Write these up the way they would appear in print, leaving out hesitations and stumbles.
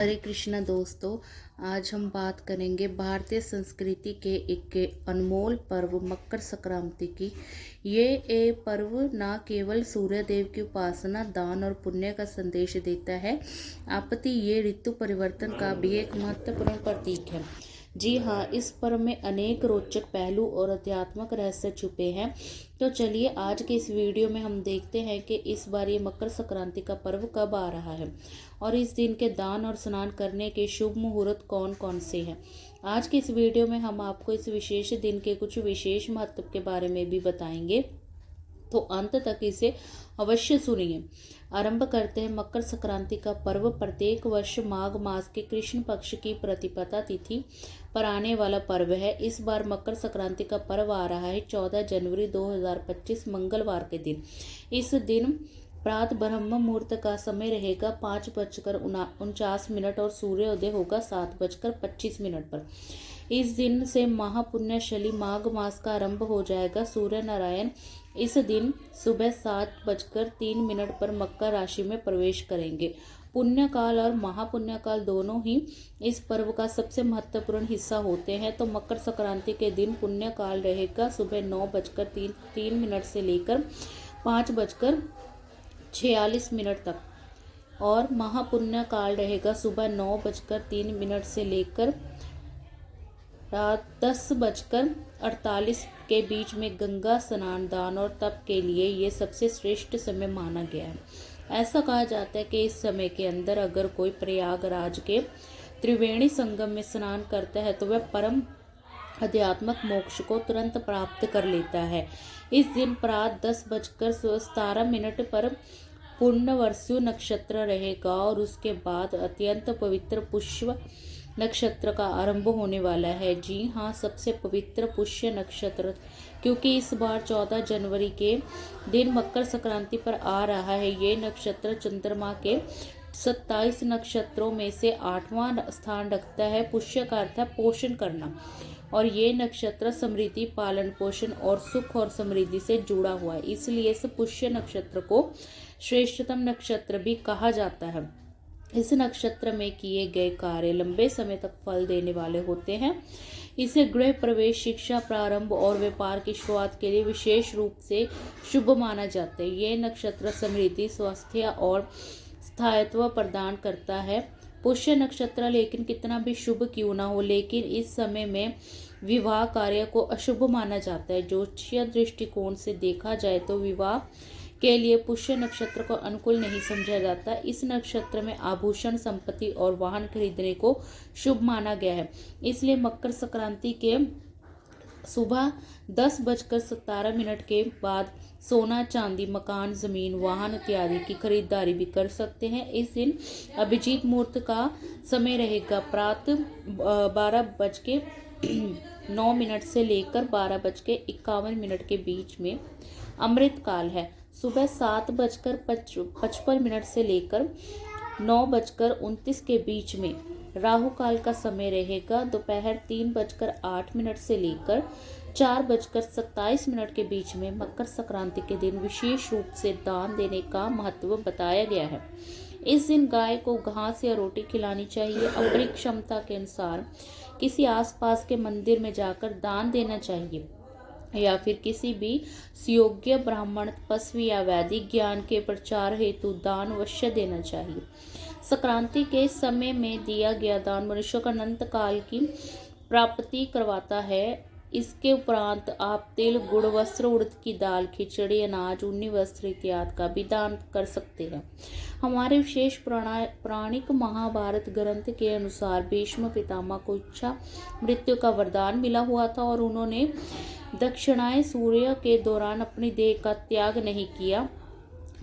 हरे कृष्णा दोस्तों। आज हम बात करेंगे भारतीय संस्कृति के एक अनमोल पर्व मकर संक्रांति की। ये पर्व न केवल सूर्य देव की उपासना, दान और पुण्य का संदेश देता है, अपितु ये ऋतु परिवर्तन का भी एक महत्वपूर्ण प्रतीक है। जी हाँ, इस पर्व में अनेक रोचक पहलू और आध्यात्मिक रहस्य छुपे हैं। तो चलिए आज के इस वीडियो में हम देखते हैं कि इस बार ये मकर संक्रांति का पर्व कब आ रहा है और इस दिन के दान और स्नान करने के शुभ मुहूर्त कौन कौन से हैं। आज के इस वीडियो में हम आपको इस विशेष दिन के कुछ विशेष महत्व के बारे में भी बताएंगे, तो अंत तक इसे अवश्य सुनिए। आरंभ करते हैं। मकर संक्रांति का पर्व प्रत्येक वर्ष माघ मास के कृष्ण पक्ष की प्रतिपदा तिथि पर आने वाला पर्व है। इस बार मकर संक्रांति का पर्व आ रहा है 14 जनवरी 2025 मंगलवार के दिन। इस दिन प्रातः ब्रह्म मुहूर्त का समय रहेगा 5:49 और सूर्योदय होगा 7:25 पर। इस दिन से महापुण्यशाली माघ मास का आरंभ हो जाएगा। सूर्य नारायण इस दिन सुबह 7:03 पर मकर राशि में प्रवेश करेंगे। पुण्यकाल और महापुण्यकाल दोनों ही इस पर्व का सबसे महत्वपूर्ण हिस्सा होते हैं। तो मकर संक्रांति के दिन पुण्यकाल रहेगा सुबह 9:03 से लेकर 5:46 तक और महापुण्य काल रहेगा सुबह 9:03 से लेकर रात 10:48 के बीच में। गंगा स्नान, दान और तप के लिए ये सबसे श्रेष्ठ समय माना गया है। ऐसा कहा जाता है कि इस समय के अंदर अगर कोई प्रयागराज के त्रिवेणी संगम में स्नान करता है तो वह परम आध्यात्मिक मोक्ष को तुरंत प्राप्त कर लेता है। इस दिन प्रातः 10:17 पर पूर्णवसु नक्षत्र रहेगा और उसके बाद अत्यंत पवित्र पुष्य नक्षत्र का आरंभ होने वाला है। जी हाँ, सबसे पवित्र पुष्य नक्षत्र, क्योंकि इस बार 14 जनवरी के दिन मकर संक्रांति पर आ रहा है। ये नक्षत्र चंद्रमा के 27 नक्षत्रों में से 8वां स्थान रखता है। पुष्य का अर्थ है पोषण करना और ये नक्षत्र समृद्धि, पालन पोषण और सुख और समृद्धि से जुड़ा हुआ है। इसलिए इस पुष्य नक्षत्र को श्रेष्ठतम नक्षत्र भी कहा जाता है। इस नक्षत्र में किए गए कार्य लंबे समय तक फल देने वाले होते हैं। इसे गृह प्रवेश, शिक्षा प्रारंभ और व्यापार की शुरुआत के लिए विशेष रूप से शुभ माना जाता है। ये नक्षत्र समृद्धि, स्वास्थ्य और स्थायित्व प्रदान करता है। पुष्य नक्षत्र लेकिन कितना भी शुभ क्यों ना हो, लेकिन इस समय में विवाह कार्य को अशुभ माना जाता है। ज्योतिषीय दृष्टिकोण से देखा जाए तो विवाह के लिए पुष्य नक्षत्र को अनुकूल नहीं समझा जाता। इस नक्षत्र में आभूषण, संपत्ति और वाहन खरीदने को शुभ माना गया है। इसलिए मकर संक्रांति के सुबह 10:17 के बाद सोना, चांदी, मकान, जमीन, वाहन इत्यादि की खरीदारी भी कर सकते हैं। इस दिन अभिजीत मुहूर्त का समय रहेगा प्रातः 12:09 से लेकर 12:51 के बीच में। अमृत काल है सुबह 7:55 से लेकर 9:29 के बीच में। राहु काल का समय रहेगा दोपहर 3:08 से लेकर 4:27 के बीच में। मकर संक्रांति के दिन विशेष रूप से दान देने का महत्व बताया गया है। इस दिन गाय को घास या रोटी खिलानी चाहिए। अपनी क्षमता के अनुसार किसी आसपास के मंदिर में जाकर दान देना चाहिए या फिर किसी भी सुयोग्य ब्राह्मण, तपस्वी या वैदिक ज्ञान के प्रचार हेतु दान अवश्य देना चाहिए। संक्रांति के समय में दिया गया दान मनुष्य का अनंत काल की प्राप्ति करवाता है। इसके उपरांत आप तिल, गुड़, वस्त्र, उड़द की दाल, खिचड़ी, अनाज, ऊनी वस्त्र इत्यादि का भी दान कर सकते हैं। हमारे विशेष पौराणिक महाभारत ग्रंथ के अनुसार भीष्म पितामह को इच्छा मृत्यु का वरदान मिला हुआ था और उन्होंने दक्षिणायन सूर्य के दौरान अपनी देह का त्याग नहीं किया,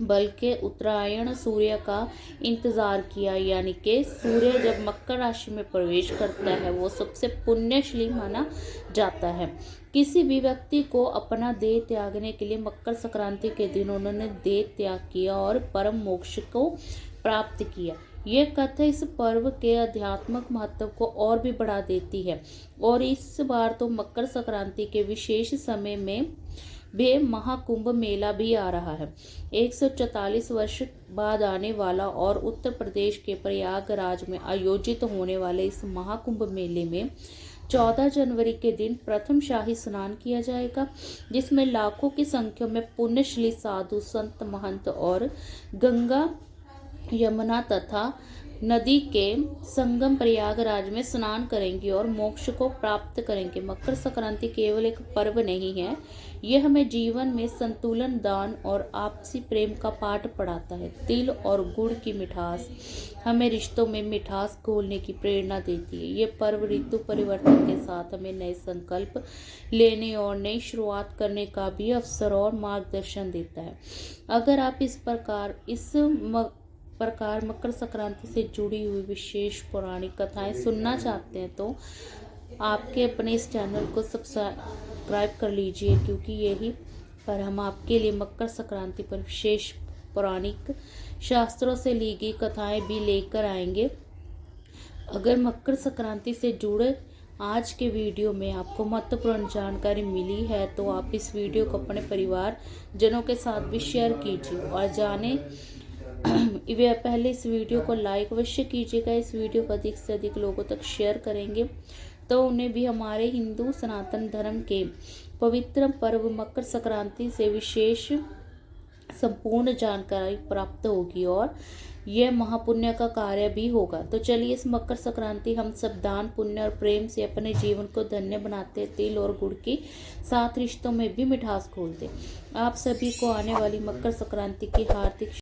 बल्कि उत्तरायण सूर्य का इंतजार किया। यानी कि सूर्य जब मकर राशि में प्रवेश करता है वो सबसे पुण्यशाली माना जाता है। किसी भी व्यक्ति को अपना देह त्यागने के लिए मकर संक्रांति के दिन उन्होंने देह त्याग किया और परम मोक्ष को प्राप्त किया। ये कथा इस पर्व के आध्यात्मिक महत्व को और भी बढ़ा देती है। और इस बार तो मकर संक्रांति के विशेष समय में वे महाकुंभ मेला भी आ रहा है। 144 वर्ष बाद आने वाला और उत्तर प्रदेश के प्रयागराज में आयोजित होने वाले इस महाकुंभ मेले में 14 जनवरी के दिन प्रथम शाही स्नान किया जाएगा, जिसमें लाखों की संख्या में पुण्यश्ली साधु संत महंत और गंगा यमुना तथा नदी के संगम प्रयागराज में स्नान करेंगे और मोक्ष को प्राप्त करेंगे। मकर संक्रांति केवल एक पर्व नहीं है, यह हमें जीवन में संतुलन, दान और आपसी प्रेम का पाठ पढ़ाता है। तिल और गुड़ की मिठास हमें रिश्तों में मिठास घोलने की प्रेरणा देती है। ये पर्व ऋतु परिवर्तन के साथ हमें नए संकल्प लेने और नई शुरुआत करने का भी अवसर और मार्गदर्शन देता है। अगर आप इस प्रकार मकर संक्रांति से जुड़ी हुई विशेष पौराणिक कथाएं सुनना चाहते हैं तो आपके अपने इस चैनल को सब्सक्राइब कर लीजिए, क्योंकि यही पर हम आपके लिए मकर संक्रांति पर विशेष पौराणिक शास्त्रों से ली गई कथाएं भी लेकर आएंगे। अगर मकर संक्रांति से जुड़े आज के वीडियो में आपको महत्वपूर्ण जानकारी मिली है तो आप इस वीडियो को अपने परिवार जनों के साथ भी शेयर कीजिए और जाने पहले इस वीडियो को लाइक अवश्य कीजिएगा। इस वीडियो को अधिक से अधिक लोगों तक शेयर करेंगे तो उन्हें भी हमारे हिंदू सनातन धर्म के पवित्र पर्व मकर संक्रांति से विशेष संपूर्ण जानकारी प्राप्त होगी और यह महापुण्य का कार्य भी होगा। तो चलिए इस मकर संक्रांति हम सब दान, पुण्य और प्रेम से अपने जीवन को धन्य बनाते, तिल और गुड़ के साथ रिश्तों में भी मिठास घोलते। आप सभी को आने वाली मकर संक्रांति की हार्दिक